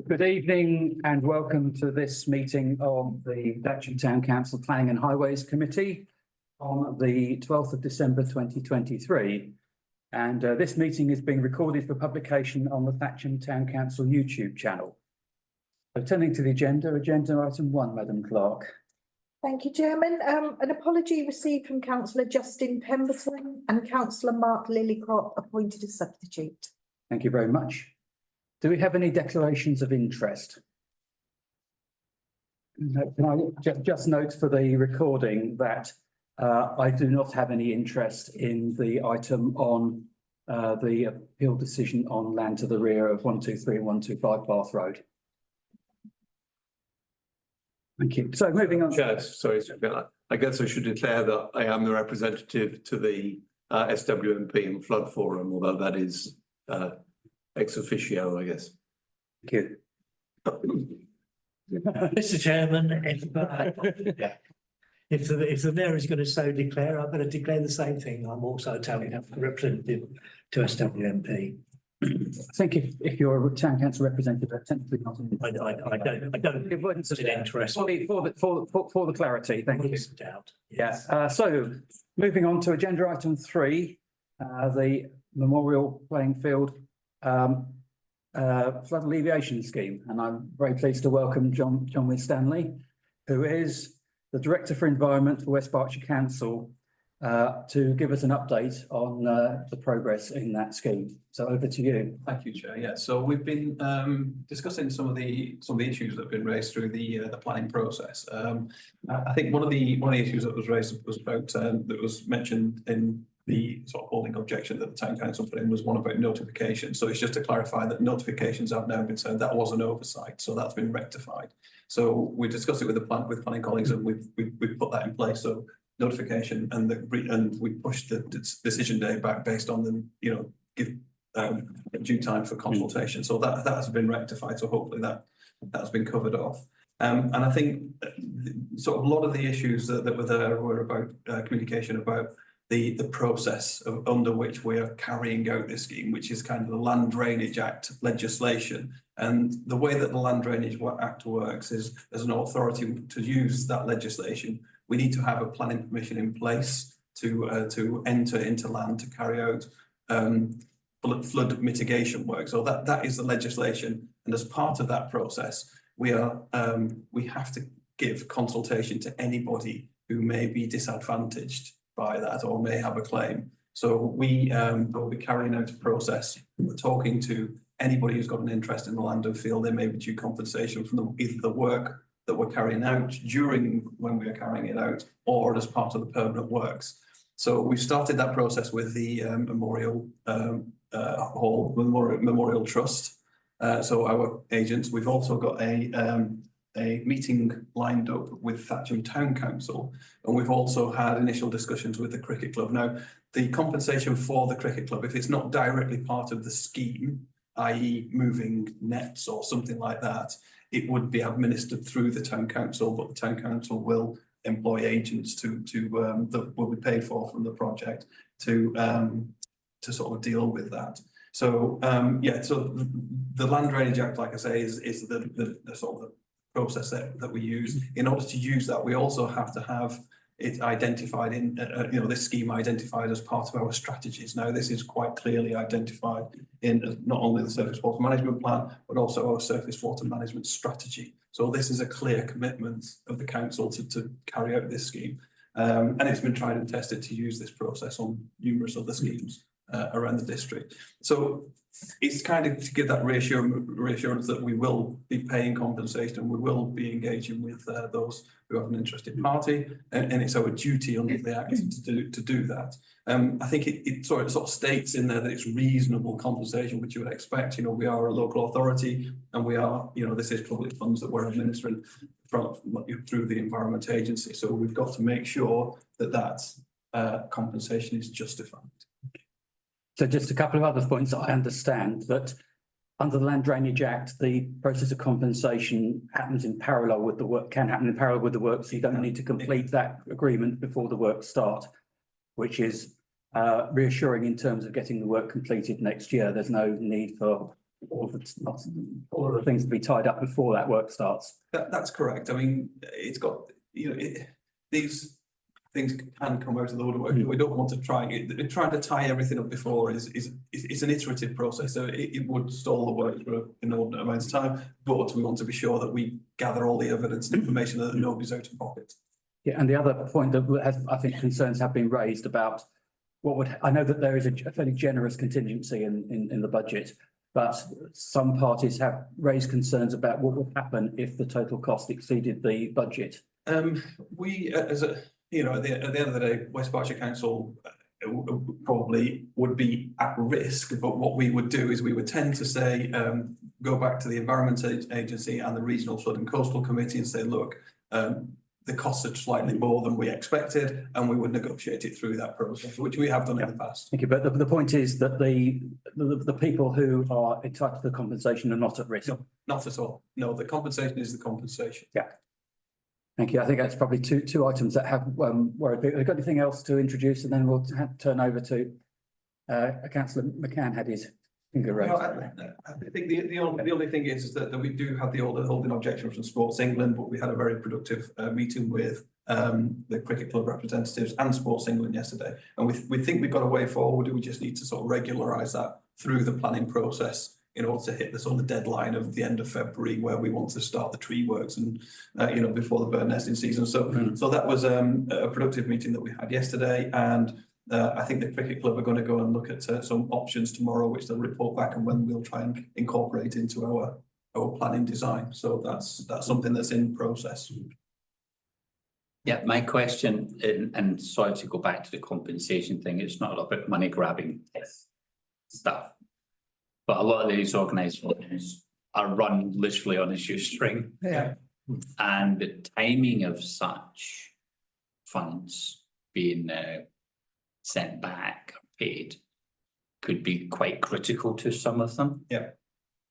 Good evening and welcome to this meeting of the Thatcham Town Council Planning and Highways Committee on the 12th of December 2023. And this meeting is being recorded for publication on the Thatcham Town Council YouTube channel. So turning to the agenda item 1, Madam Clerk. Thank you, Chairman. An apology received from Councillor Justin Pemberton and Councillor Mark Lillycrop, appointed as substitute. Thank you very much. Do we have any declarations of interest? No, can I just note for the recording that I do not have any interest in the item on the appeal decision on land to the rear of 123 and 125 Bath Road. Thank you. So moving on. Chair, sorry, I guess I should declare that I am the representative to the SWMP and Flood Forum, although that is ex officio, I guess. Thank you. Mr. Chairman, if the mayor is going to so declare, I'm going to declare the same thing. I'm also a town representative to SWMP. I think if you're a town council representative, that's technically not. I don't. It wouldn't It's an interest for the clarity. Thank you. Doubt. Yes. So moving on to agenda item 3, the memorial playing field flood alleviation scheme, and I'm very pleased to welcome John Winstanley, who is the Director for Environment for West Berkshire Council, to give us an update on the progress in that scheme. So over to you. Thank you, Chair. Yeah, so we've been discussing some of the issues that have been raised through the planning process. I think one of the issues that was raised was about that was mentioned in the sort of holding objection that the town council put in was one about notification. So it's just to clarify that notifications have now been sent. That was an oversight, so that's been rectified. So we discussed it with planning colleagues, and we've put that in place. So notification and we pushed the decision day back based on the give due time for consultation. So that has been rectified. So hopefully that's been covered off. And I think sort of a lot of the issues that were there were about communication about the process under which we are carrying out this scheme, which is kind of the Land Drainage Act legislation. And the way that the Land Drainage Act works is, as an authority to use that legislation, we need to have a planning permission in place to enter into land to carry out flood mitigation work. So that is the legislation, and as part of that process, we have to give consultation to anybody who may be disadvantaged by that or may have a claim. So we will be carrying out a process. We're talking to anybody who's got an interest in the land and feel they may be due compensation from either the work that we're carrying out during when we are carrying it out or as part of the permanent works. So we've started that process with the Memorial Hall Memorial Trust. So our agents, we've also got a meeting lined up with Thatcham Town Council, and we've also had initial discussions with the cricket club. Now, the compensation for the cricket club, if it's not directly part of the scheme, i.e. moving nets or something like that, it would be administered through the town council, but the town council will employ agents that will be paid for from the project to sort of deal with that. So so the Land Drainage Act, like I say, is the sort of the process that we use. In order to use that, we also have to have it identified in this scheme identified as part of our strategies. Now, this is quite clearly identified in not only the surface water management plan, but also our surface water management strategy. So this is a clear commitment of the council to carry out this scheme, and it's been tried and tested to use this process on numerous other schemes around the district. So it's kind of to give that reassurance that we will be paying compensation and we will be engaging with those who have an interested party, and it's our duty under the Act to do that. I think it sort of states in there that it's reasonable compensation, which you would expect. We are a local authority, and we are, this is public funds that we're administering through the Environment Agency. So we've got to make sure that compensation is justified. So just a couple of other points. I understand that under the Land Drainage Act, the process of compensation happens in parallel with the work, can happen in parallel with the work, so you don't need to complete that agreement before the work start, which is reassuring in terms of getting the work completed next year. There's no need for all of the things to be tied up before that work starts. That's correct. I mean, it's got, these things can come out of the woodwork. We don't want to trying to tie everything up before is an iterative process. So it would stall the work for an inordinate amount of time, but we want to be sure that we gather all the evidence and information that nobody's out of pocket. Yeah, and the other point that has, I think, concerns have been raised about I know that there is a fairly generous contingency in the budget, but some parties have raised concerns about what would happen if the total cost exceeded the budget. We, at the end of the day, West Berkshire Council probably would be at risk, but what we would do is we would tend to say, go back to the Environment Agency and the Regional Flood and Coastal Committee and say, look, the costs are slightly more than we expected, and we would negotiate it through that process, which we have done in the past. Thank you, but the point is that the people who are entitled to the compensation are not at risk. No, not at all. No, the compensation is the compensation. Yeah. Thank you. I think that's probably two items that have worried people. Have you got anything else to introduce, and then we'll turn over to Councillor McCann had his finger raised. I think the only thing is that we do have the order holding objection from Sports England, but we had a very productive meeting with the cricket club representatives and Sports England yesterday, and we think we've got a way forward. We just need to sort of regularise that through the planning process in order to hit this on the deadline of the end of February, where we want to start the tree works and before the bird nesting season. So that was a productive meeting that we had yesterday, and I think the cricket club are going to go and look at some options tomorrow, which they'll report back, and when we'll try and incorporate into our planning design. So that's something that's in process. Yeah, my question, and sorry to go back to the compensation thing, it's not about money grabbing stuff, but a lot of these organisations are run literally on a shoestring. Yeah. And the timing of such funds being sent back or paid could be quite critical to some of them. Yeah.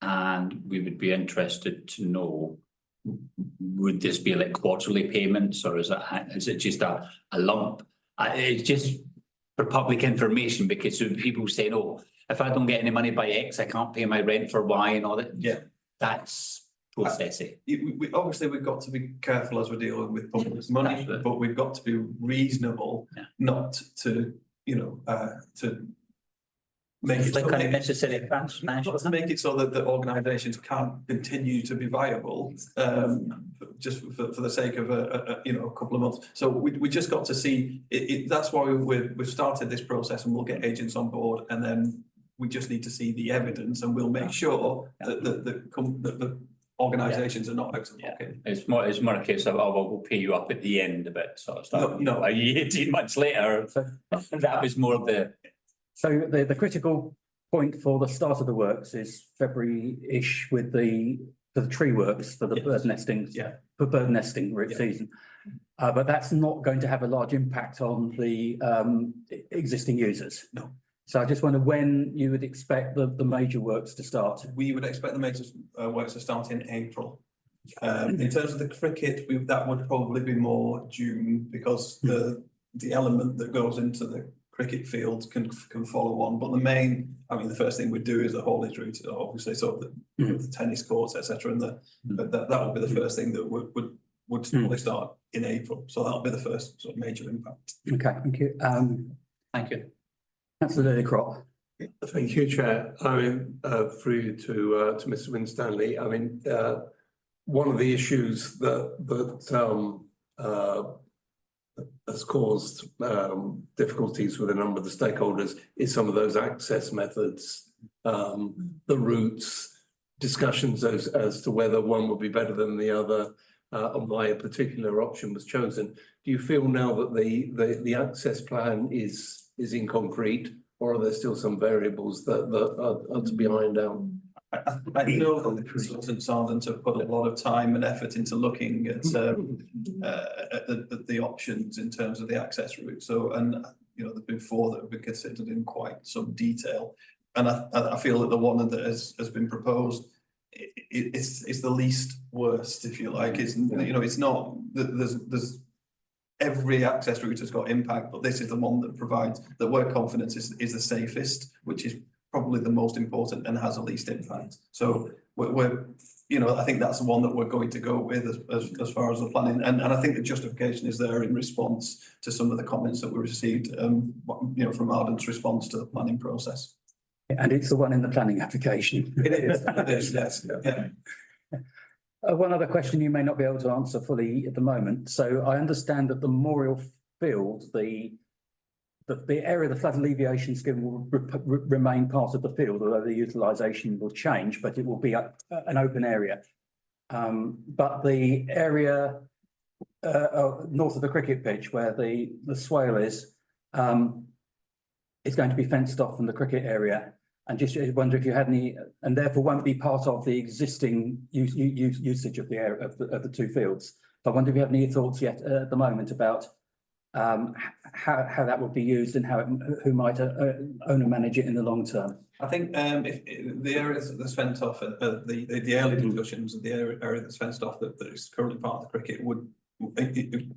And we would be interested to know, would this be like quarterly payments, or is it just a lump? It's just for public information, because people saying, oh, if I don't get any money by X, I can't pay my rent for Y and all that. Yeah. That's processing. We obviously we've got to be careful as we're dealing with public money, Absolutely. but we've got to be reasonable, not to to make it Like unnecessary financial. not to make it so that the organisations can't continue to be viable, just for the sake of a couple of months. So we just got to see it. That's why we've started this process, and we'll get agents on board, and then we just need to see the evidence, and we'll make sure that the organisations are not out of pocket. It's more a case of, oh, we'll pay you up at the end of it, sort of stuff. No. 18 months later. So that was more of the. So the critical point for the start of the works is February-ish for the tree works for the bird nesting. Yeah. For bird nesting season. But that's not going to have a large impact on the existing users. No. So I just wonder when you would expect the major works to start. We would expect the major works to start in April. In terms of the cricket, that would probably be more June, because the element that goes into the cricket field can follow on. But the first thing we'd do is the haulage route, obviously, so the tennis courts, etc. And that would be the first thing that would probably start in April. So that'll be the first sort of major impact. Okay, thank you. Thank you. Councillor Lillycrop. Thank you, Chair. I mean, through you to Mr. Winstanley. I mean, one of the issues that has caused difficulties with a number of the stakeholders is some of those access methods, the routes, discussions as to whether one would be better than the other, and why a particular option was chosen. Do you feel now that the access plan is in concrete, or are there still some variables that are to be ironed out? I know that the consultants are going to put a lot of time and effort into looking at the options in terms of the access route. So, and there's been 4 that have been considered in quite some detail, and I feel that the one that has been proposed it's the least worst, if you like. It's it's not there's every access route has got impact, but this is the one that provides that we're confident is the safest, which is probably the most important and has the least impact. So we're you know, I think that's the one that we're going to go with as far as the planning, and I think the justification is there in response to some of the comments that we received, you know, from Ardent's response to the planning process. And it's the one in the planning application. It is, yes, yeah. One other question you may not be able to answer fully at the moment. So I understand that the memorial field, the area, the flood alleviation scheme will remain part of the field, although the utilisation will change, but it will be an open area. But the area north of the cricket pitch where the swale is going to be fenced off from the cricket area. And just wonder if you had any, and therefore won't be part of the existing usage of the area of the two fields. So I wonder if you have any thoughts yet at the moment about how that would be used and who might own and manage it in the long term. I think if the areas that's fenced off, the early discussions of the area that's fenced off that is currently part of the cricket would,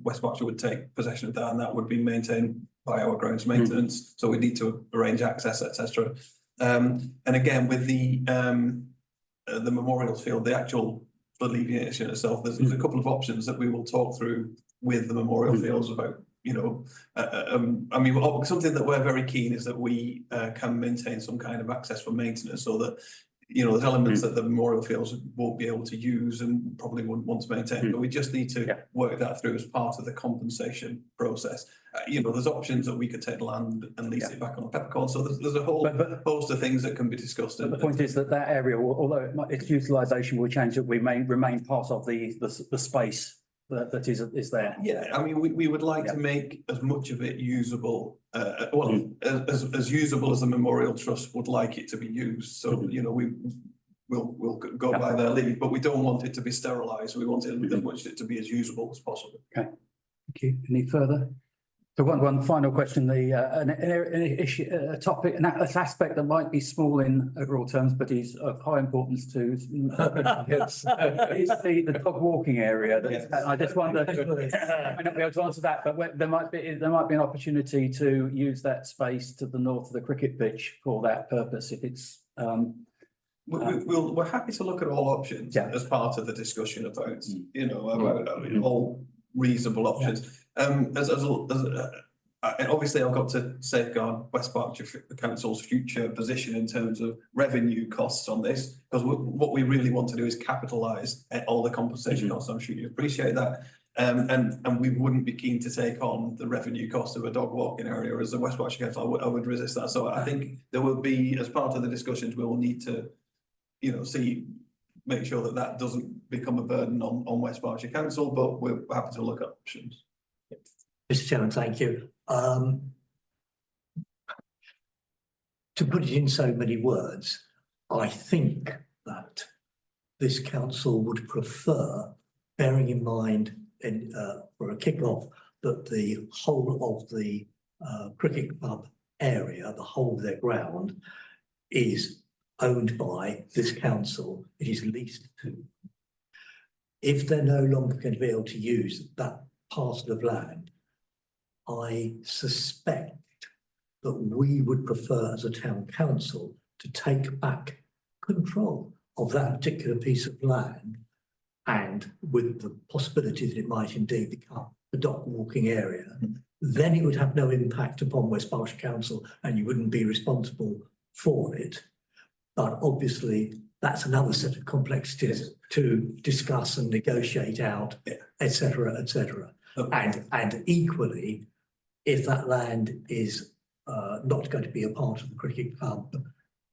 West Berkshire would take possession of that, and that would be maintained by our grounds maintenance. So we need to arrange access, etc. And again, with the memorials field, the actual alleviation itself, there's a couple of options that we will talk through with the memorial fields about, you know, I mean, something that we're very keen is that we can maintain some kind of access for maintenance, so that, you know, there's elements that the memorial fields won't be able to use and probably wouldn't want to maintain, but we just need to work that through as part of the compensation process. You know, there's options that we could take land and lease it back on the peppercorn. So there's a whole host of things that can be discussed. But the point is that area, although its utilisation will change, that we may remain part of the space that is there. Yeah, I mean, we would like to make as much of it usable, as usable as the Memorial Trust would like it to be used. So, you know, we'll go by their lead, but we don't want it to be sterilised. We want it as much it to be as usable as possible. Okay, thank you. Any further? So one final question, an issue, a topic, an aspect that might be small in overall terms, but is of high importance to is the dog walking area. I just wonder, I may not be able to answer that, but there might be an opportunity to use that space to the north of the cricket pitch for that purpose if it's. We're happy to look at all options as part of the discussion about, you know, about all reasonable options. Obviously I've got to safeguard West Berkshire Council's future position in terms of revenue costs on this, because what we really want to do is capitalise all the compensation costs. I'm sure you appreciate that. And we wouldn't be keen to take on the revenue cost of a dog walking area as the West Berkshire Council. I would resist that. So I think there will be, as part of the discussions, we will need to, you know, make sure that doesn't become a burden on West Berkshire Council, but we're happy to look at options. Mr. Chairman, thank you. To put it in so many words, I think that this council would prefer, bearing in mind for a kick-off, that the whole of the cricket club area, the whole of their ground, is owned by this council. It is leased to. If they're no longer going to be able to use that parcel of land, I suspect that we would prefer as a town council to take back control of that particular piece of land, and with the possibility that it might indeed become a dog walking area, then it would have no impact upon West Berkshire Council and you wouldn't be responsible for it. But obviously that's another set of complexities to discuss and negotiate out, etc., etc. And equally, if that land is not going to be a part of the cricket club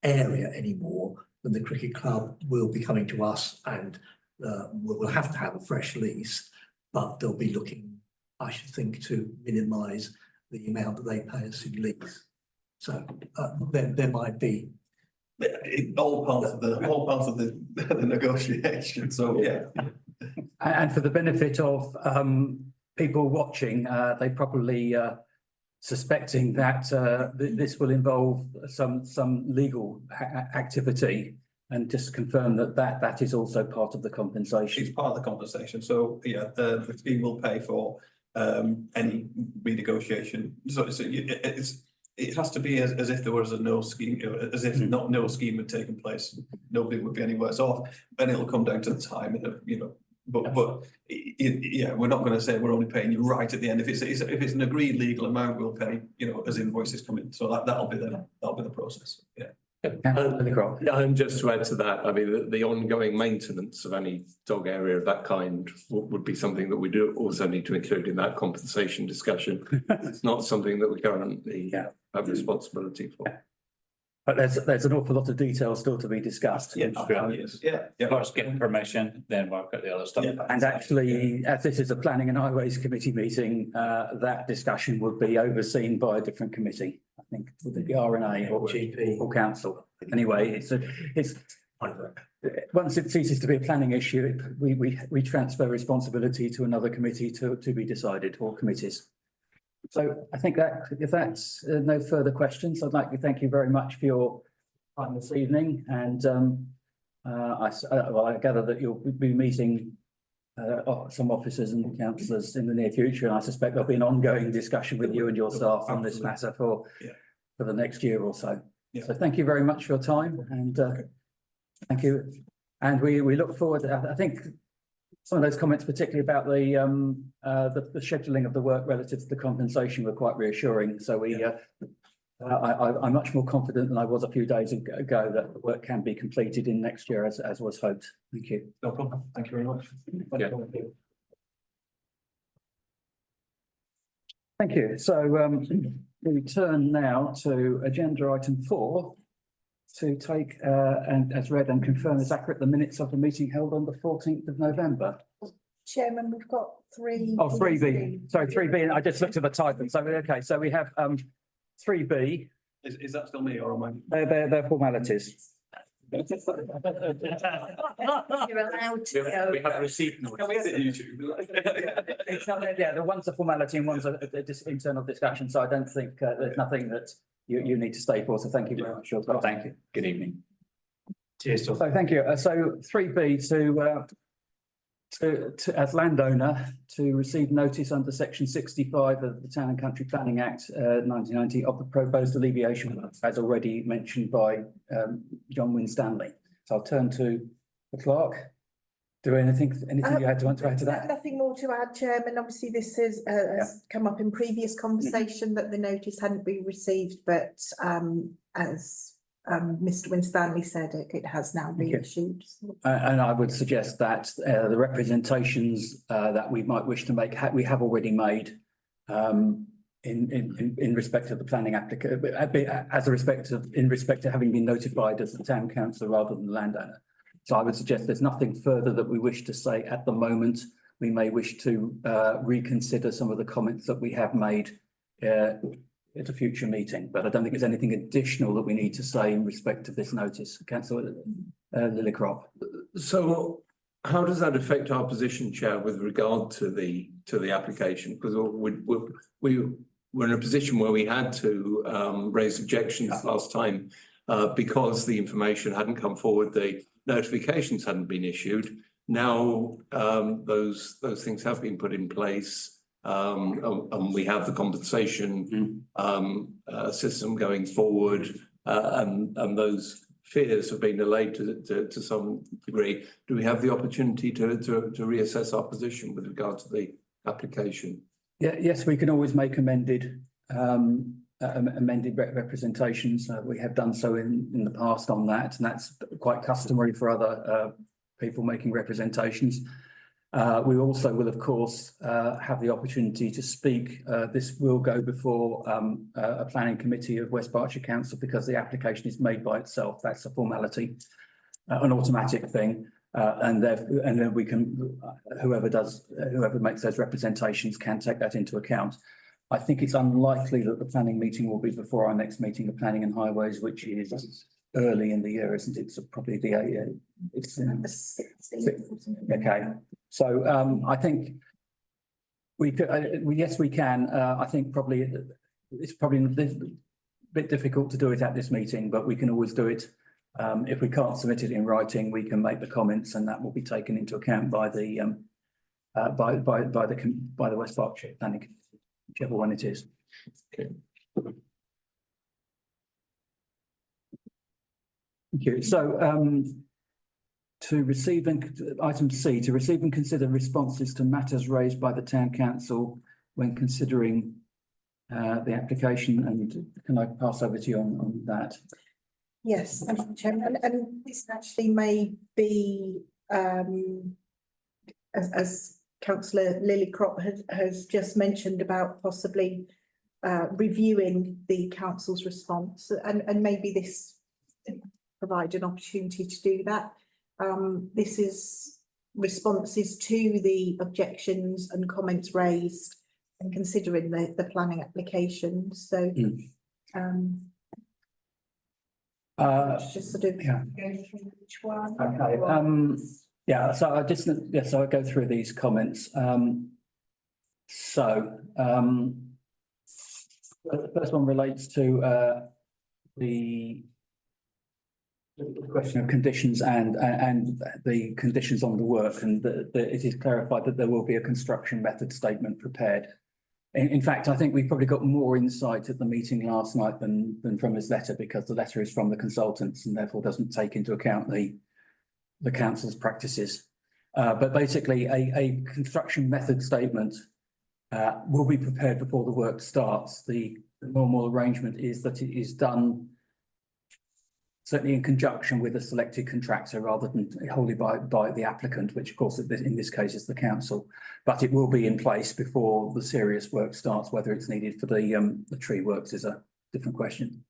area anymore, then the cricket club will be coming to us and we'll have to have a fresh lease, but they'll be looking, I should think, to minimise the amount that they pay us in lease. So there might be all part of the negotiation. So yeah. And for the benefit of people watching, they probably suspecting that this will involve some legal activity, and just confirm that is also part of the compensation. It's part of the compensation. So yeah, the scheme will pay for any renegotiation. So it has to be as if there was a no scheme, as if not no scheme had taken place, nobody would be any worse off, and it'll come down to the time, yeah, we're not gonna say we're only paying you right at the end. If it's an agreed legal amount, we'll pay, as invoices come in, so that'll be the process, yeah. And just to add to that, I mean, the ongoing maintenance of any dog area of that kind would be something that we do also need to include in that compensation discussion. It's not something that we currently have responsibility for. But there's an awful lot of detail still to be discussed. First get permission, then work out the other stuff. And actually, as this is a planning and highways committee meeting, that discussion would be overseen by a different committee. I think would it be RNA or GP. or council. Anyway, it's once it ceases to be a planning issue, we transfer responsibility to another committee to be decided, or committees. So I think that if that's no further questions, I'd like to thank you very much for your time this evening. And I gather that you'll be meeting some officers and councillors in the near future, and I suspect there'll be an ongoing discussion with you and your staff on this matter for the next year or so. So thank you very much for your time, and thank you. And we look forward. I think some of those comments, particularly about the scheduling of the work relative to the compensation, were quite reassuring. So I'm much more confident than I was a few days ago that the work can be completed in next year as was hoped. Thank you. No problem. Thank you very much. Thank you. So we turn now to agenda item 4 to take and as read and confirm as accurate the minutes of the meeting held on the 14th of November. Chairman, we've got 3. Oh, 3B. Sorry, 3B. I just looked at the title. So okay, so we have 3B. Is that still me or am I? They're formalities. You're allowed to go. We have received notice. Can we edit YouTube? It's not, yeah, the one's a formality and one's a internal discussion. So I don't think there's nothing that you need to stay for. So thank you very much. Thank you. Good evening. Cheers. So thank you. So 3B to as landowner to receive notice under section 65 of the Town and Country Planning Act 1990 of the proposed alleviation, as already mentioned by John Winstanley. So I'll turn to the clerk. Do anything you had to want to add to that? Nothing more to add, Chairman. Obviously, this has come up in previous conversation that the notice hadn't been received, but as Mr. Winstanley said, it has now been issued. And I would suggest that the representations that we might wish to make, we have already made in respect of the planning applicant, in respect to having been notified as the town council rather than the landowner. So I would suggest there's nothing further that we wish to say at the moment. We may wish to reconsider some of the comments that we have made at a future meeting, but I don't think there's anything additional that we need to say in respect of this notice. Councillor Lillicrop. So how does that affect our position, Chair, with regard to the application? Because we were in a position where we had to raise objections last time because the information hadn't come forward, the notifications hadn't been issued. Now those things have been put in place. And we have the compensation system going forward, and those fears have been allayed to some degree. Do we have the opportunity to reassess our position with regard to the application? Yeah, yes, we can always make amended representations. We have done so in the past on that, and that's quite customary for other people making representations. We also will, of course, have the opportunity to speak. This will go before a planning committee of West Berkshire Council because the application is made by itself. That's a formality, an automatic thing. And then we can, whoever makes those representations can take that into account. I think it's unlikely that the planning meeting will be before our next meeting of Planning and Highways, which is early in the year, isn't it? So probably it's okay. So I think we could, yes, we can. I think probably it's probably a bit difficult to do it at this meeting, but we can always do it. If we can't submit it in writing, we can make the comments, and that will be taken into account by the West Berkshire Planning, whichever one it is. Okay. Thank you. So, to receive item C, to receive and consider responses to matters raised by the town council when considering the application, and can I pass over to you on that? Yes, thank you, Chairman, and this actually may be, as councillor Lillycrop has just mentioned about possibly reviewing the council's response, and maybe this provide an opportunity to do that. This is responses to the objections and comments raised and considering the planning application, so just sort of yeah. go through each one. Okay, yeah, so I just, yes, so I go through these comments. The first one relates to the question of conditions and the conditions on the work, and it is clarified that there will be a construction method statement prepared. In fact, I think we probably got more insight at the meeting last night than from his letter, because the letter is from the consultants and therefore doesn't take into account the council's practices. But basically, a construction method statement will be prepared before the work starts. The normal arrangement is that it is done certainly in conjunction with a selected contractor rather than wholly by the applicant, which of course in this case is the council. But it will be in place before the serious work starts. Whether it's needed for the tree works is a different question.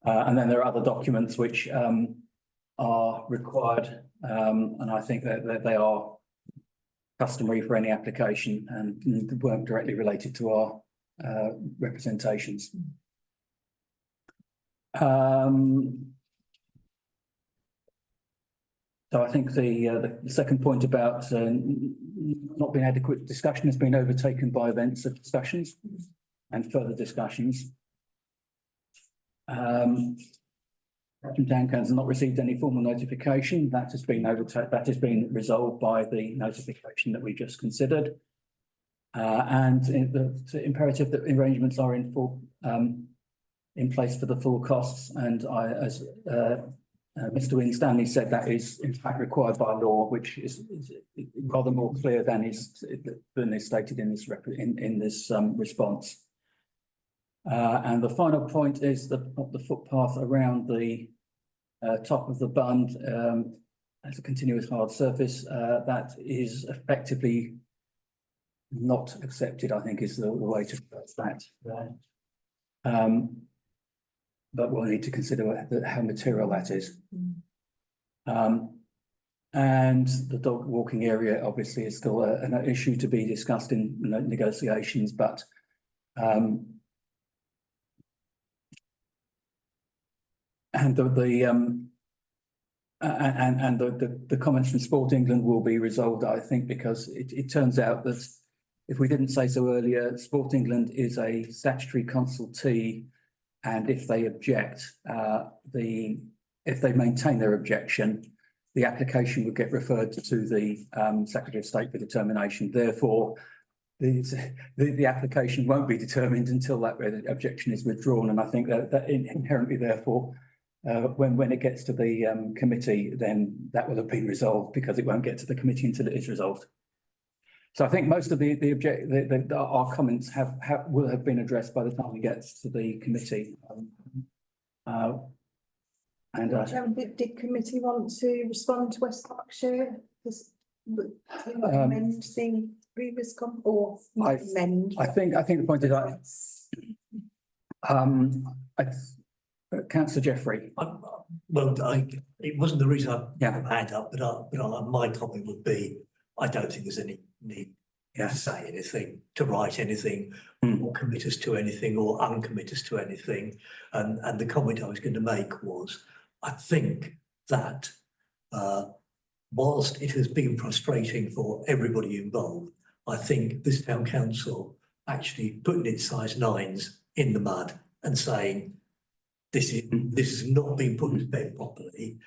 And then there are other documents which are required, and I think that they are customary for any application and weren't directly related to our representations. So I think the second point about not being adequate discussion has been overtaken by events of discussions and further discussions. Thatcham Town Council has not received any formal notification. That has been resolved by the notification that we just considered. And the imperative that arrangements are in place for the full costs, and as Mr. Winstanley said, that is in fact required by law, which is rather more clear than is stated in this response. And the final point is the footpath around the top of the bund as a continuous hard surface that is effectively not accepted, I think, is the way to address that. But we'll need to consider how material that is. And the dog walking area obviously is still an issue to be discussed in negotiations, but the comments from Sport England will be resolved, I think, because it turns out that, if we didn't say so earlier, Sport England is a statutory consultee, and if they object, if they maintain their objection, the application would get referred to the Secretary of State for determination. Therefore, the application won't be determined until that objection is withdrawn, and I think that inherently, therefore, when it gets to the committee, then that will have been resolved, because it won't get to the committee until it is resolved. So I think most of our comments will have been addressed by the time we get to the committee. Did committee want to respond to West Berkshire? Amend the previous or amend? I think the point is Councillor Jeffrey. It wasn't the reason I had up, but my comment would be, I don't think there's any need to say anything, to write anything, or commit us to anything, or uncommit us to anything. And the comment I was going to make was, I think that whilst it has been frustrating for everybody involved, I think this town council actually putting its size 9s in the mud and saying this is not being put to bed properly,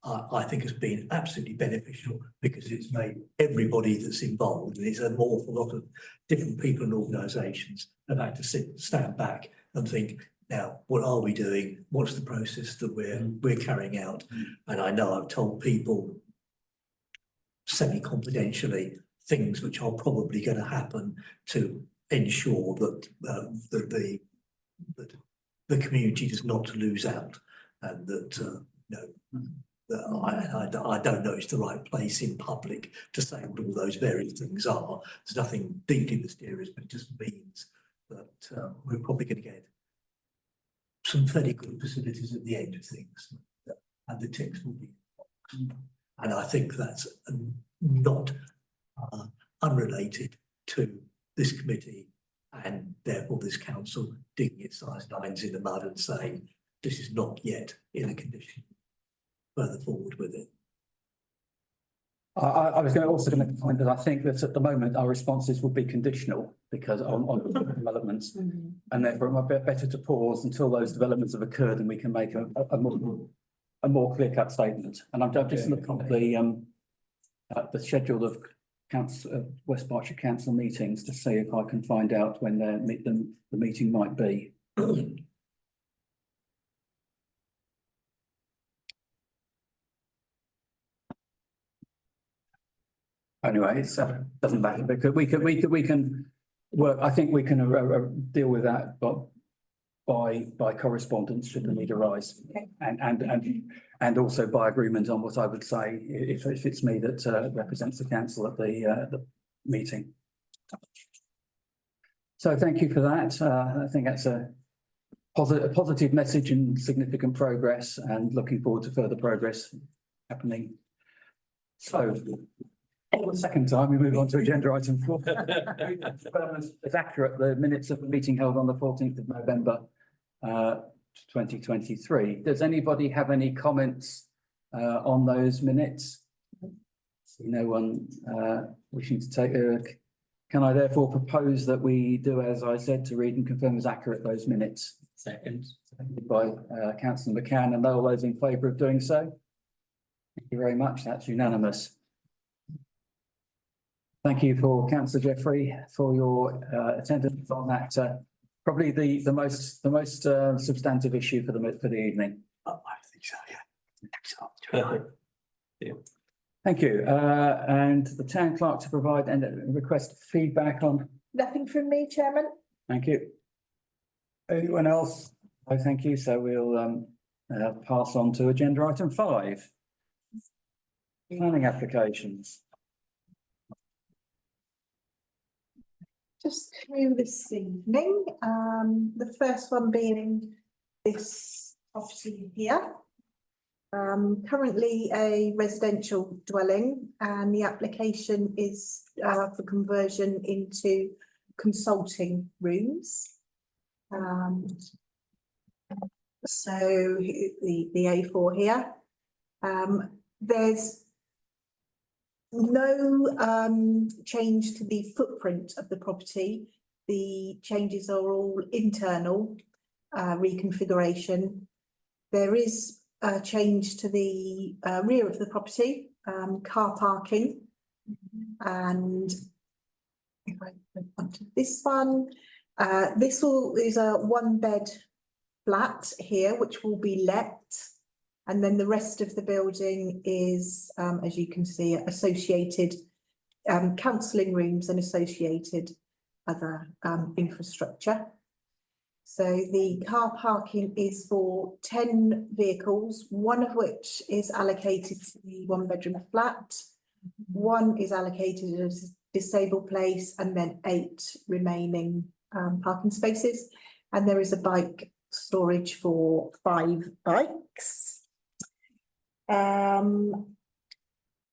I think has been absolutely beneficial, because it's made everybody that's involved, and it's an awful lot of different people and organisations, have had to stand back and think, Now, what are we doing? What's the process that we're carrying out? And I know I've told people semi-confidentially things which are probably going to happen to ensure that that the community does not lose out, and that I don't know it's the right place in public to say what all those various things are. There's nothing deeply mysterious, but it just means that we're probably going to get some fairly good facilities at the end of things, and the text will be. And I think that's not unrelated to this committee and therefore this council digging its size nines in the mud and saying this is not yet in a condition further forward with it. I was also going to point that I think that at the moment our responses will be conditional because on developments, and therefore it might be better to pause until those developments have occurred and we can make a more clear-cut statement. And I'm just looking at the schedule of West Berkshire Council meetings to see if I can find out when the meeting might be. Anyway, it doesn't matter because we can work. I think we can deal with that, but by correspondence should the need arise, Okay. and also by agreement on what I would say if it's me that represents the council at the meeting. So thank you for that. I think that's a positive message and significant progress, and looking forward to further progress happening. So, for the second time, we move on to agenda item 4. It's accurate, the minutes of the meeting held on the 14th of November 2023. Does anybody have any comments on those minutes? See no one wishing to take. Can I therefore propose that we do, as I said, to read and confirm as accurate those minutes? Second. Seconded by Councillor McCann, and all those in favour of doing so? Thank you very much. That's unanimous. Thank you for Councillor Jeffrey for your attendance on that. Probably the most substantive issue for the evening. I think so, yeah. Thank you. And the town clerk to provide and request feedback on. Nothing from me, Chairman. Thank you. Anyone else? Oh, thank you. So we'll pass on to agenda item 5. Planning applications. Just through this evening, the first one being this property here. Currently a residential dwelling, and the application is for conversion into consulting rooms. So the A4 here, there's no change to the footprint of the property. The changes are all internal reconfiguration. There is a change to the rear of the property, car parking, and if I go on to this one, this is a 1-bed flat here, which will be let. And then the rest of the building is, as you can see, associated counselling rooms and associated other infrastructure. So the car parking is for 10 vehicles, one of which is allocated to the 1-bedroom flat. One is allocated as a disabled place, and then 8 remaining parking spaces. And there is a bike storage for 5 bikes.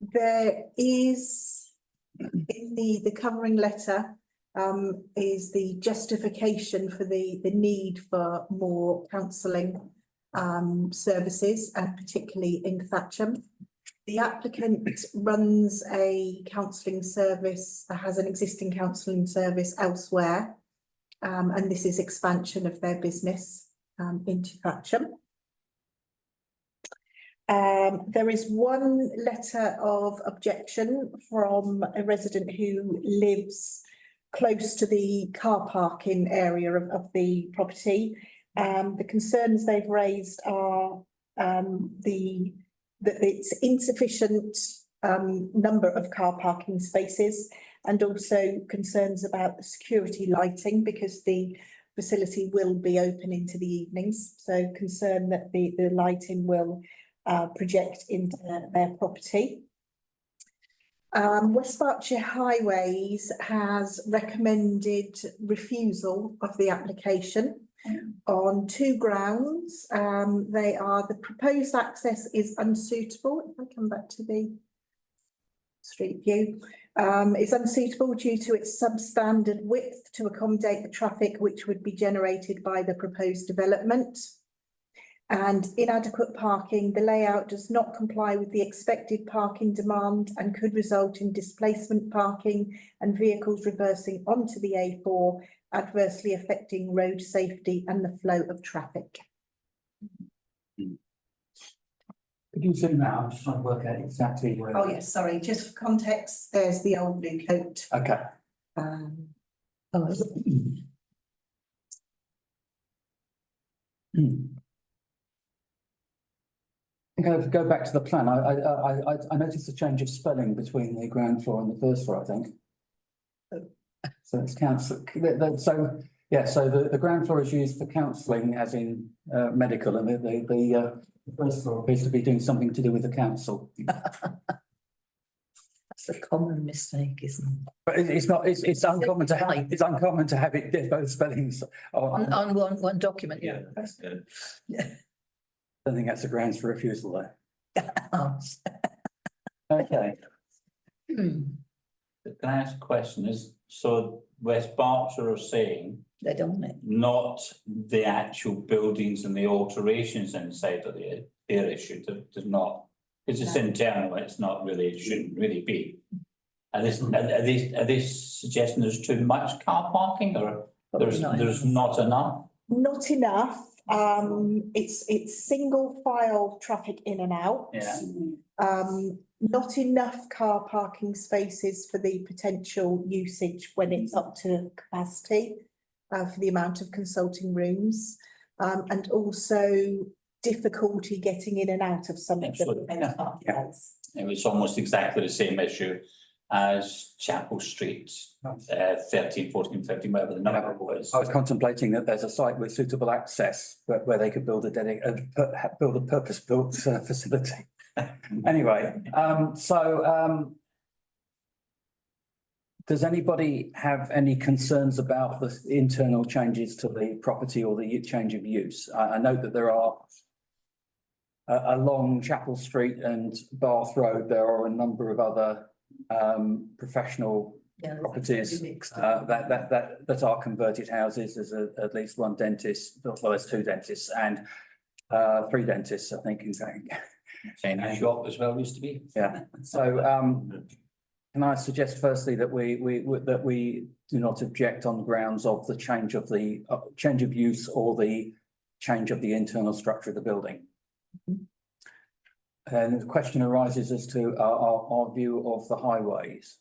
There is in the covering letter is the justification for the need for more counselling services, and particularly in Thatcham. The applicant runs a counselling service, has an existing counselling service elsewhere, and this is expansion of their business into Thatcham. There is one letter of objection from a resident who lives close to the car parking area of the property, The concerns they've raised are that it's insufficient number of car parking spaces, and also concerns about the security lighting because the facility will be open into the evenings. So concern that the lighting will project into their property. West Berkshire Highways has recommended refusal of the application on two grounds. They are: the proposed access is unsuitable. If I come back to the street view, is unsuitable due to its substandard width to accommodate the traffic which would be generated by the proposed development. And inadequate parking, the layout does not comply with the expected parking demand and could result in displacement parking and vehicles reversing onto the A4, adversely affecting road safety and the flow of traffic. Could you zoom out? I'm just trying to work out exactly where. Oh, yes, sorry, just for context, there's the old blue coat. Okay. Go back to the plan. I noticed a change of spelling between the ground floor and the first floor, I think. So it's council, so, yeah, so the ground floor is used for counselling as in medical, and the first floor appears to be doing something to do with the council. That's a common mistake, isn't it? But it's not, it's uncommon to have, it's uncommon to have it both spellings On one document. Yeah, that's good. I think that's a grounds for refusal there. Oh, Okay. Can I ask a question? Is, so West Berkshire are saying they don't it. not the actual buildings and the alterations inside of their issue, does not, because it's internal, it's not really, it shouldn't really be. Are they suggesting there's too much car parking, or there's not enough? Not enough. It's single file traffic in and out. Yeah. Not enough car parking spaces for the potential usage when it's up to capacity, for the amount of consulting rooms, and also difficulty getting in and out of some of the. It was almost exactly the same issue as Chapel Street, 13, 14, 15, whatever the number was. I was contemplating that there's a site with suitable access where they could build a purpose-built facility. Anyway, does anybody have any concerns about the internal changes to the property or the change of use? I know that there are along Chapel Street and Bath Road, there are a number of other professional properties that are converted houses. There's at least one dentist, well, there's two dentists and 3 dentists, I think, in fact. Saying a shop as well used to be. Yeah, so can I suggest firstly that we do not object on grounds of the change of use or the change of the internal structure of the building? And the question arises as to our view of the highways.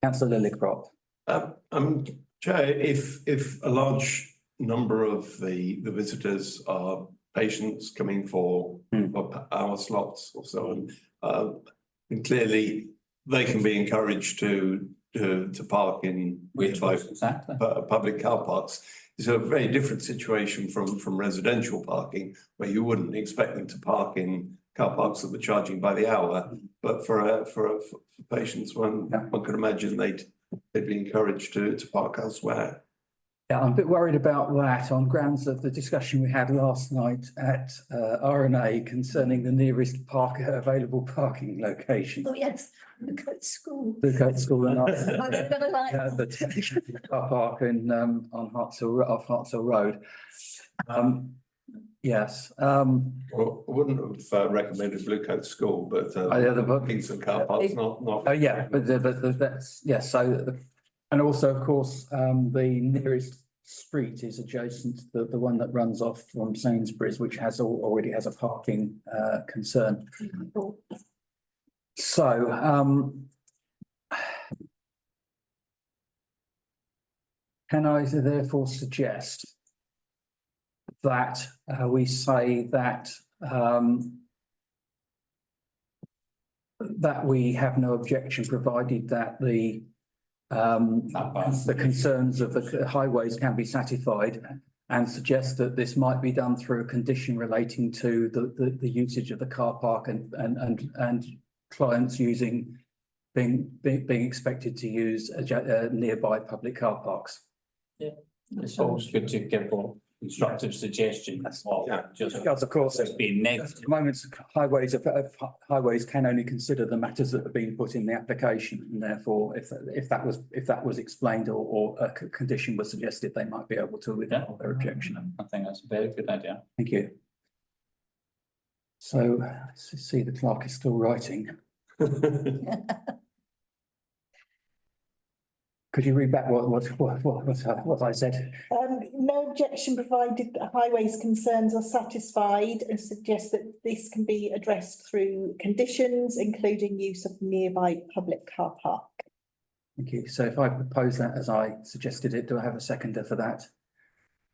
Councillor Lillicrop. Chair, if a large number of the visitors are patients coming for hour slots or so on, and clearly they can be encouraged to park in Exactly. public car parks. It's a very different situation from residential parking, where you wouldn't expect them to park in car parks that were charging by the hour. But for patients, one could imagine they'd be encouraged to park elsewhere. Yeah, I'm a bit worried about that on grounds of the discussion we had last night at R&A concerning the nearest available parking location. Oh, yes, look at school. Look at school and I'm gonna like the car park in on Hartshill Road. Yes. Well, I wouldn't have recommended Blue Coat School, but the bookings and car parks not. Oh, yeah, but that's, yes, so, and also, of course, the nearest street is adjacent to the one that runs off from Sainsbury's, which already has a parking concern. So, can I therefore suggest that we say that that we have no objection, provided that the concerns of the highways can be satisfied, and suggest that this might be done through a condition relating to the usage of the car park and clients being expected to use nearby public car parks. It's always good to give a constructive suggestion. Because of course, It's been at negative. the moment, highways can only consider the matters that have been put in the application, and therefore, if that was explained or a condition was suggested, they might be able to withdraw their objection. I think that's a very good idea. Thank you. So, let's see, the clerk is still writing. Could you read back what I said? No objection provided that highways concerns are satisfied, and suggest that this can be addressed through conditions, including use of nearby public car park. Thank you. So if I propose that as I suggested it, do I have a seconder for that?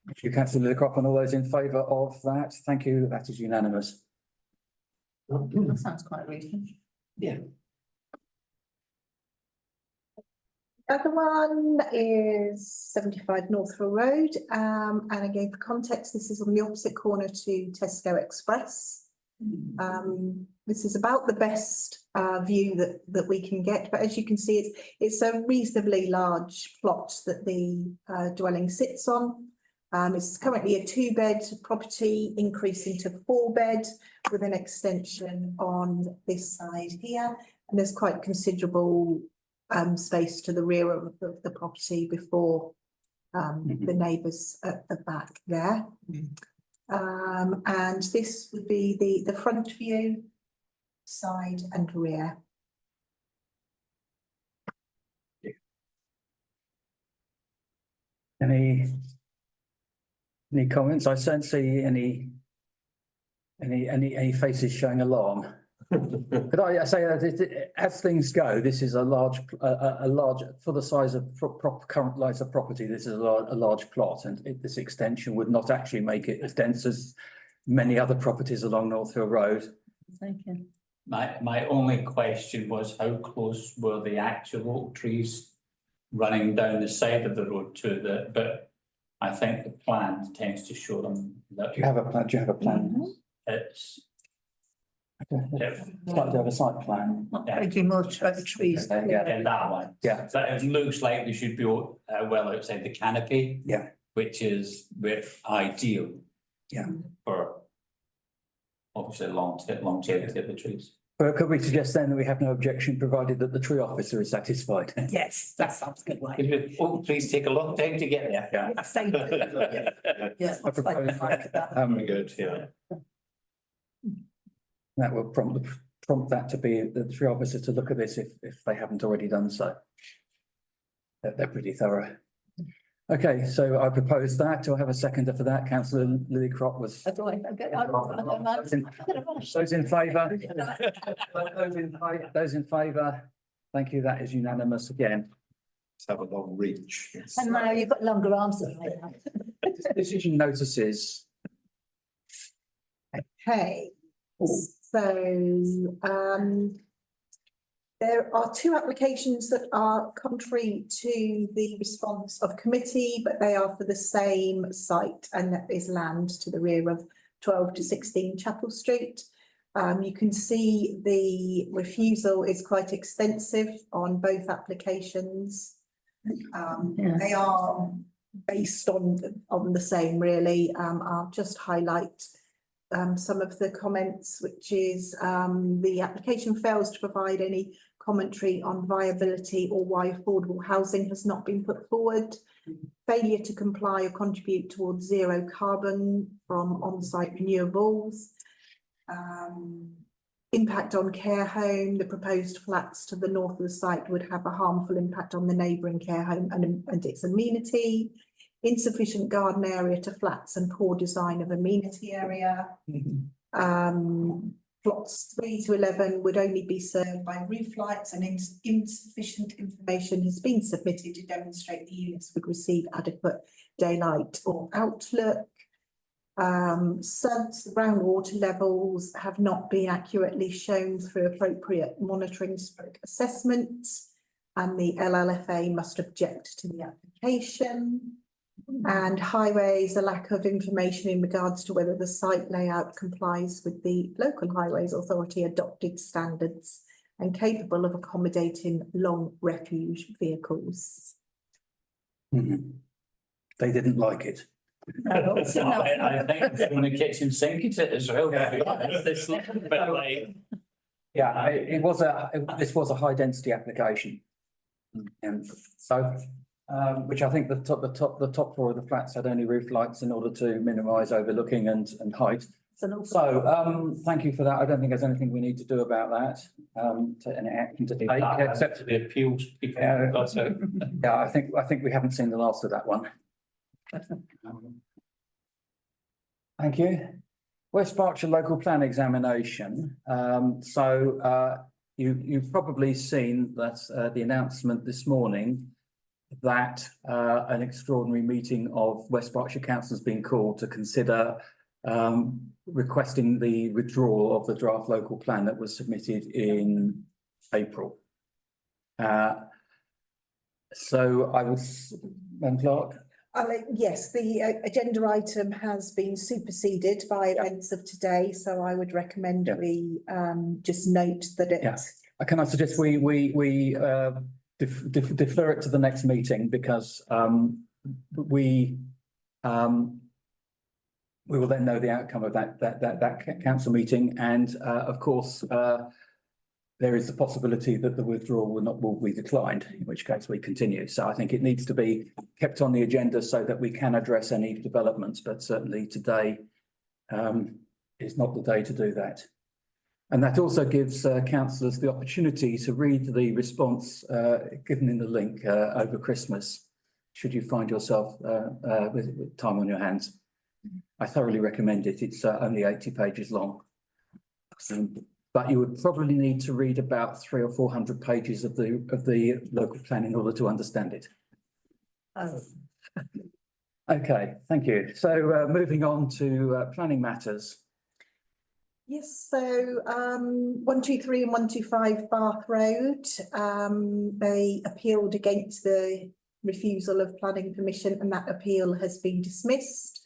Thank you, councillor Lillicrop, and all those in favour of that, thank you, that is unanimous. That sounds quite reasonable. The other one is 75 Northfield Road, and again, for context, this is on the opposite corner to Tesco Express. This is about the best view that we can get, but as you can see, it's a reasonably large plot that the dwelling sits on. It's currently a 2-bed property, increasing to 4-bed with an extension on this side here, and there's quite considerable space to the rear of the property before the neighbours at the back there. And this would be the front view, side and rear. Any comments? I don't see any faces showing alarm. Could I say that as things go, this is a large, for the size of current size of property, this is a large plot, and this extension would not actually make it as dense as many other properties along Northfield Road. Thank you. My only question was, how close were the actual oak trees running down the side of the road to the, but I think the plan tends to show them that. Do you have a plan? Do you have a plan? It's. Slightly over site plan. Not taking more trees. Yeah, that one. Yeah. So it looks like they should be well outside the canopy. Yeah. Which is ideal. Yeah. For obviously longevity of the trees. But could we suggest then that we have no objection, provided that the tree officer is satisfied? Yes, that sounds good. Oak trees take a long time to get there. Yeah. Yeah. I propose Good, yeah. that will prompt that to be the tree officer to look at this if they haven't already done so. They're pretty thorough. Okay, so I propose that. Do I have a seconder for that? Councillor Lillicrop was. Those in favour? Those in favour? Thank you. That is unanimous again. Let's have a long reach. And now you've got longer arms than I have. Decision notices. Okay, so there are 2 applications that are contrary to the response of committee, but they are for the same site, and that is land to the rear of 12 to 16 Chapel Street. You can see the refusal is quite extensive on both applications. They are based on the same, really. I'll just highlight some of the comments, which is the application fails to provide any commentary on viability or why affordable housing has not been put forward. Failure to comply or contribute towards zero carbon from on-site renewables. Impact on care home. The proposed flats to the north of the site would have a harmful impact on the neighbouring care home and its amenity. Insufficient garden area to flats and poor design of amenity area. plots 3 to 11 would only be served by roof lights, and insufficient information has been submitted to demonstrate the units would receive adequate daylight or outlook. Suds, groundwater levels have not been accurately shown through appropriate monitoring assessments, and the LLFA must object to the application. And highways, a lack of information in regards to whether the site layout complies with the local highways authority adopted standards and capable of accommodating long refuge vehicles. They didn't like it. I think they're gonna kitchen sink it as well. This looks a bit like. Yeah, this was a high density application. And so, which I think the top floor of the flats had only roof lights in order to minimise overlooking and height. So, thank you for that. I don't think there's anything we need to do about that. To any action to take, except the appeals. Yeah, I think we haven't seen the last of that one. Thank you. West Berkshire local plan examination. You've probably seen that the announcement this morning that an extraordinary meeting of West Berkshire Council has been called to consider requesting the withdrawal of the draft local plan that was submitted in April. So I was, Madam Clerk. Yes, the agenda item has been superseded by events of today, so I would recommend we just note that it. Yeah. Can I suggest we defer it to the next meeting, because we will then know the outcome of that council meeting, and of course there is the possibility that the withdrawal will be declined, in which case we continue. So I think it needs to be kept on the agenda so that we can address any developments, but certainly today is not the day to do that. And that also gives councillors the opportunity to read the response given in the link over Christmas, should you find yourself with time on your hands. I thoroughly recommend it. It's only 80 pages long. But you would probably need to read about 300 or 400 pages of the local plan in order to understand it. Oh. Okay, thank you. So moving on to planning matters. Yes, so 123 and 125 Bath Road, they appealed against the refusal of planning permission, and that appeal has been dismissed.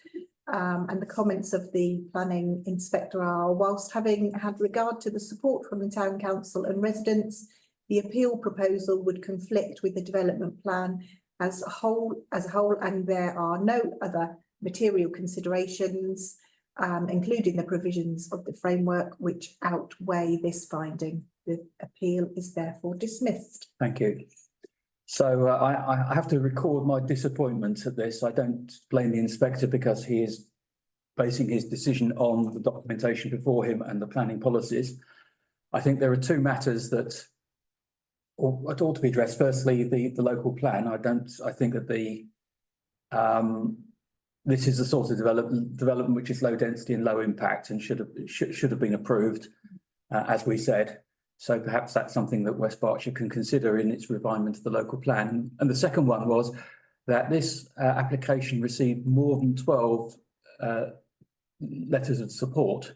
And the comments of the planning inspector are, whilst having had regard to the support from the town council and residents, the appeal proposal would conflict with the development plan as a whole, and there are no other material considerations, including the provisions of the framework, which outweigh this finding. The appeal is therefore dismissed. Thank you. So I have to record my disappointment at this. I don't blame the inspector, because he is basing his decision on the documentation before him and the planning policies. I think there are two matters that ought to be addressed. Firstly, the local plan. I think that this is the sort of development which is low density and low impact, and should have been approved, as we said. So perhaps that's something that West Berkshire can consider in its refinement of the local plan. And the second one was that this application received more than 12 letters of support.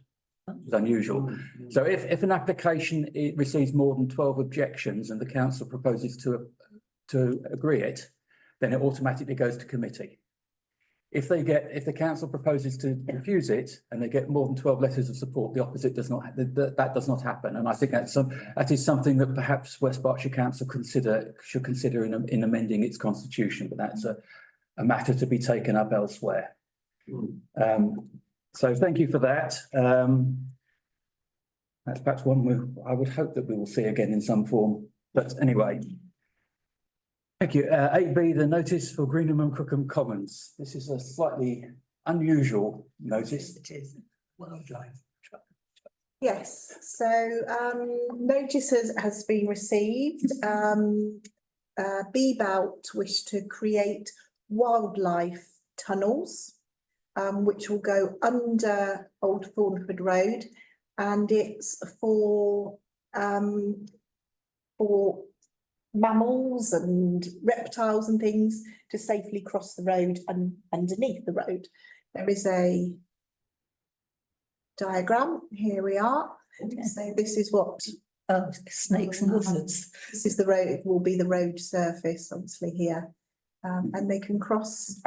It's unusual. So if an application receives more than 12 objections and the council proposes to agree it, then it automatically goes to committee. If the council proposes to refuse it and they get more than 12 letters of support, the opposite does not, that does not happen. And I think that is something that perhaps West Berkshire Council should consider in amending its constitution, but that's a matter to be taken up elsewhere. So thank you for that. That's perhaps one I would hope that we will see again in some form, but anyway. Thank you. 8B, the notice for Greenham and Crookham Commons. This is a slightly unusual notice. It is wildlife. Yes, so notice has been received. BBOWT wish to create wildlife tunnels, which will go under Old Thornford Road and it's for mammals and reptiles and things to safely cross the road and underneath the road. There is a diagram. Here we are. So this is what, Oh, snakes and lizards. this is the road, it will be the road surface, obviously here. And they can cross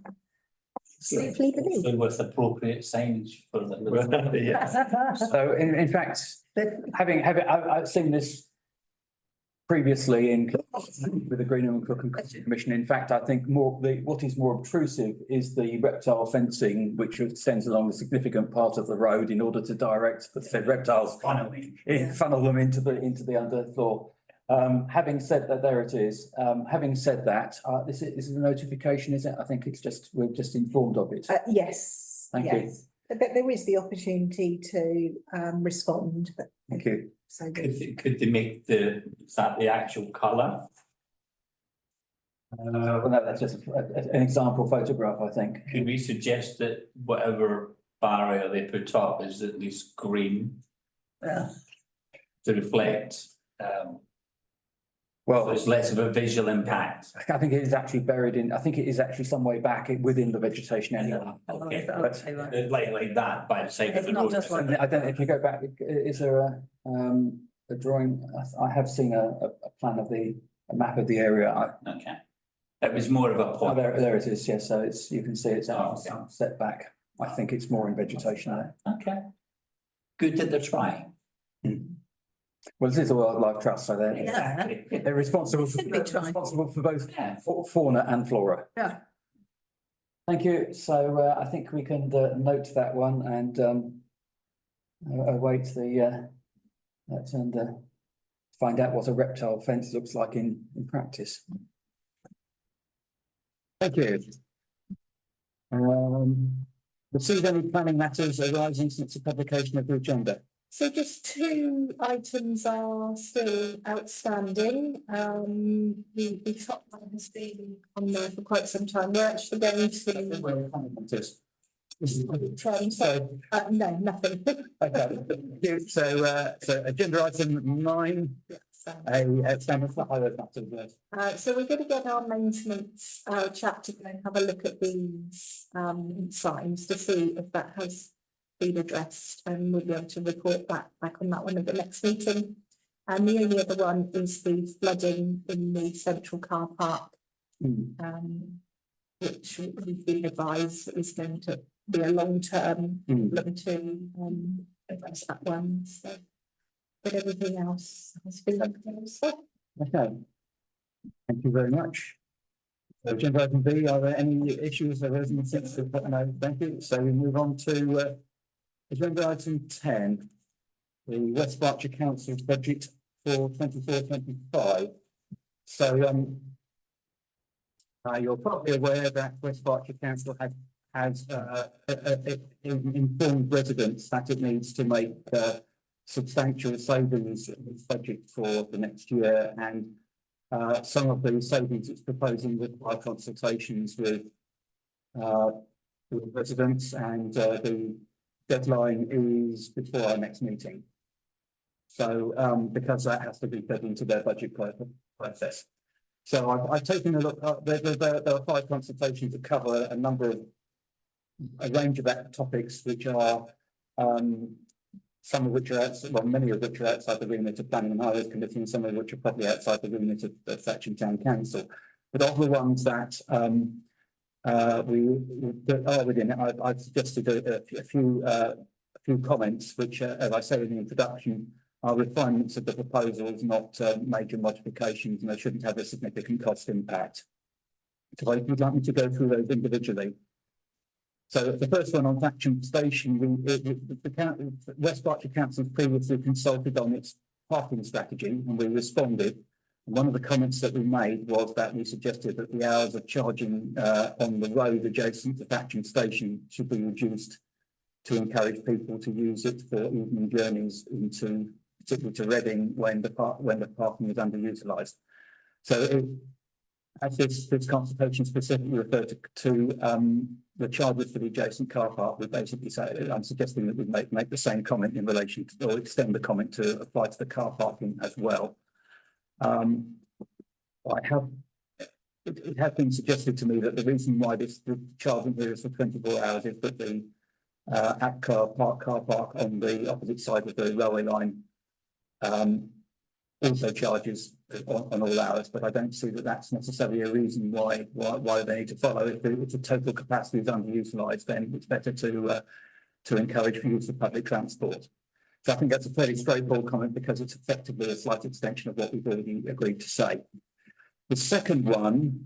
safely beneath. So with appropriate signage for the. Yeah. So in fact, I've seen this previously in with the Greenham and Crookham Commons Commission. In fact, I think what is more obtrusive is the reptile fencing, which extends along a significant part of the road in order to direct the said reptiles funnel them into the underfloor. Having said that, there it is. Having said that, this is a notification, is it? I think we're just informed of it. Yes. Thank you. But there is the opportunity to respond. But Thank you. so Could they make is that the actual colour? Well, no, that's just an example photograph, I think. Could we suggest that whatever barrier they put up is at least green? Yeah. To reflect, Well, there's less of a visual impact. I think it is actually buried in, I think it is actually some way back within the vegetation anyway. Okay, Okay, right. like that by the side of It's the not road. just like- I don't know if you go back, is there a drawing? I have seen a plan of a map of the area. Okay. It was more of a Oh, point. there it is, yes, so you can see it's Oh, okay. set back. I think it's more in vegetation there. Okay. Good that they're trying. Well, this is a wildlife trust, so Yeah. they're responsible Should be trying. for both Yeah. fauna and flora. Yeah. Thank you. So I think we can note that one and await the find out what a reptile fence looks like in practice. Thank you. Received any planning matters arising since the publication of the agenda? So just two items are still outstanding. The top one has been on there for quite some time. We're actually going to no, nothing. Okay, thank you. So agenda item 9, outstanding for highway matters. So we're going to get our maintenance chap to go and have a look at these signs to see if that has been addressed, and we'll be able to report back on that one at the next meeting. And the only other one is the flooding in the central car park, which we've been advised is going to be a long-term problem to address that one. So, but everything else has been looked at. So, Okay. Thank you very much. So agenda item B, are there any issues or resonances? No, thank you. So we move on to agenda item 10, the West Berkshire Council's budget for 24-25. So you're probably aware that West Berkshire Council has informed residents that it needs to make substantial savings in its budget for the next year, and some of the savings it's proposing require consultations with residents, and the deadline is before our next meeting. So because that has to be fed into their budget process. So I've taken a look, there are 5 consultations that cover a range of topics, which are some of which are outside, well, many of which are outside the remit of Planning and Highways Committee, and some of which are probably outside the remit of Thatcham Town Council. But of the ones that that are within it, I've suggested a few comments, which, as I said in the introduction, are refinements of the proposals, not major modifications, and they shouldn't have a significant cost impact. So I would like me to go through those individually. So the first one on Thatcham Station, West Berkshire Council previously consulted on its parking strategy, and we responded. And one of the comments that we made was that we suggested that the hours of charging on the road adjacent to Thatcham Station should be reduced to encourage people to use it for evening journeys particularly to Reading when the parking is underutilised. So as this consultation specifically referred to the charges for the adjacent car park, we basically say, I'm suggesting that we make the same comment in relation to, or extend the comment to apply to the car parking as well. It has been suggested to me that the reason why the charging here is for 24 hours is that the car park on the opposite side of the railway line also charges on all hours, but I don't see that that's necessarily a reason why they need to follow. If the total capacity is underutilised, then it's better to encourage the use of public transport. So I think that's a fairly straightforward comment because it's effectively a slight extension of what we've already agreed to say. The second one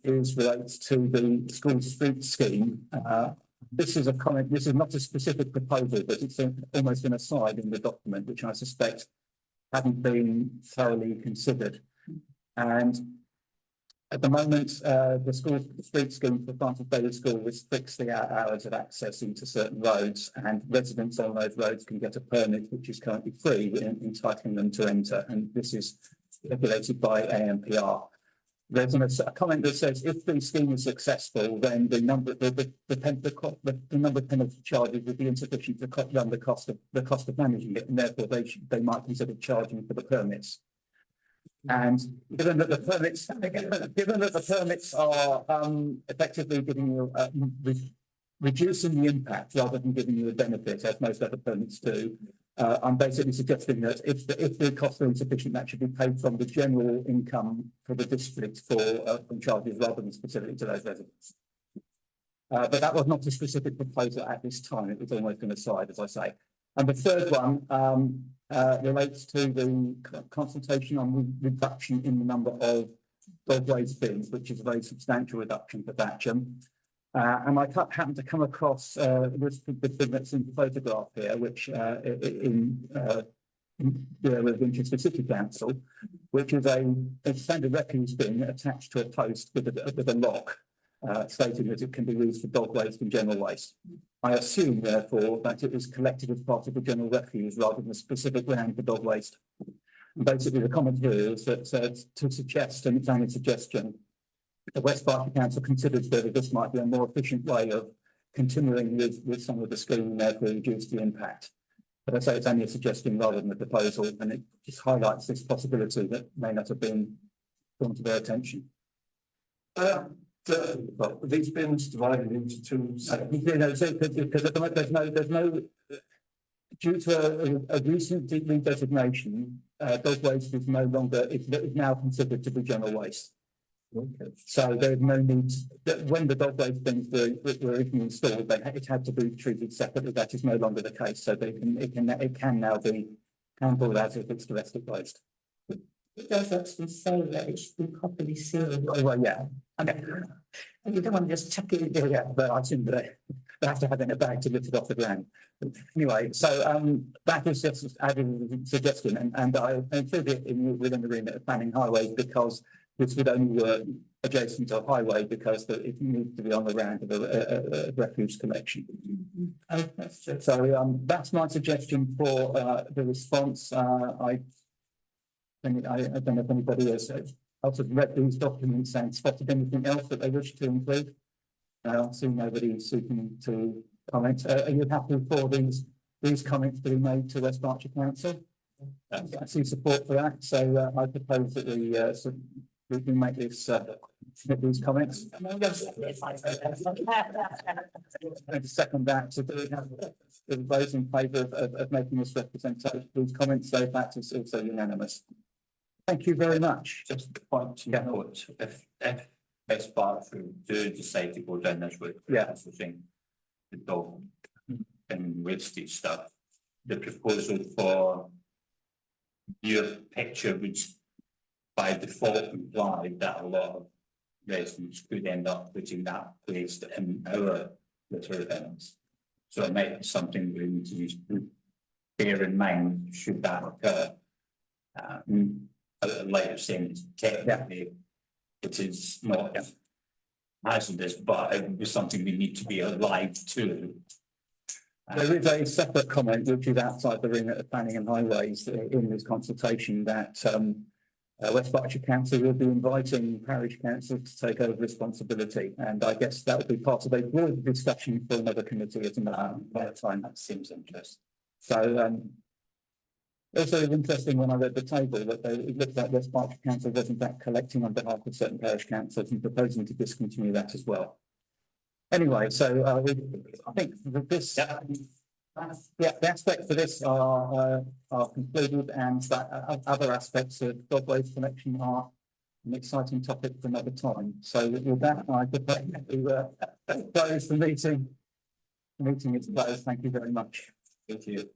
relates to the school street scheme. This is a comment. This is not a specific proposal, but it's almost an aside in the document, which I suspect hadn't been thoroughly considered. And at the moment, the school street scheme for Francis Bailey School restricts the hours of access into certain roads, and residents on those roads can get a permit, which is currently free, entitling them to enter. And this is regulated by ANPR. There's a comment that says if the scheme is successful, then the number of penalty charges would be insufficient to run the cost of managing it, and therefore they might consider charging for the permits. And given that the permits are effectively giving you reducing the impact rather than giving you a benefit, as most other permits do, I'm basically suggesting that if the costs are insufficient, that should be paid from the general income for the district from charges rather than specifically to those residents. But that was not a specific proposal at this time. It was almost an aside, as I say. And the third one relates to the consultation on the reduction in the number of dog waste bins, which is a very substantial reduction for Thatcham. And I happened to come across the thing that's in the photograph here, which in the Winchester City Council, which is a standard refuse bin attached to a post with a lock, stating that it can be used for dog waste and general waste. I assume, therefore, that it was collected as part of the general refuse rather than a specific land for dog waste. And basically, the comment here is that to suggest, and it's only a suggestion, the West Berkshire Council considers that this might be a more efficient way of continuing with some of the scheme and therefore reduce the impact. But I say it's only a suggestion rather than a proposal, and it just highlights this possibility that may not have been brought to their attention. These bins divided into two. Because at the moment there's no due to a recent redesignation, dog waste is no longer is now considered to be general waste. Okay. So there's no need that when the dog waste bins were originally installed, it had to be treated separately. That is no longer the case. So it can now be handled as if it's domestic waste. It does actually say that it should be properly sealed. Oh, well, yeah. Okay. And you don't want to just chuck it in. Yeah, but I assume they have to have it in a bag to lift it off the ground. Anyway, so that is just adding a suggestion, and I include it within the remit of planning highways because this would only work adjacent to a highway because it needs to be on the round of a refuse collection. So that's my suggestion for the response. I don't know if anybody else has read these documents and spotted anything else that they wish to include. I see nobody seeking to comment. Are you happy for these comments to be made to West Berkshire Council? I see support for that. So I propose that we can make this these comments. And second that, so we have those in favour of making this representation, these comments, so that is also unanimous. Thank you very much. Just a point to note, if West Berkshire do decide to go down this route, the dog and wastage stuff, the proposal for your picture would by default imply that a lot of residents could end up putting that waste in our litter bins. So it might be something we need to bear in mind should that occur. Like you're saying, technically it is not hazardous, but it would be something we need to be alive to. There is a separate comment which is outside the remit of planning and highways in this consultation that West Berkshire Council will be inviting parish council to take over responsibility, and I guess that will be part of a broader discussion for another committee at another time. That seems interesting. So, also interesting when I read the table that it looked like West Berkshire Council was in fact collecting on behalf of certain parish councils and proposing to discontinue that as well. Anyway, so I think that this, the aspects for this are concluded, and that other aspects of dog waste collection are an exciting topic for another time. So with that, I declare to close the meeting. The meeting is closed. Thank you very much. Thank you.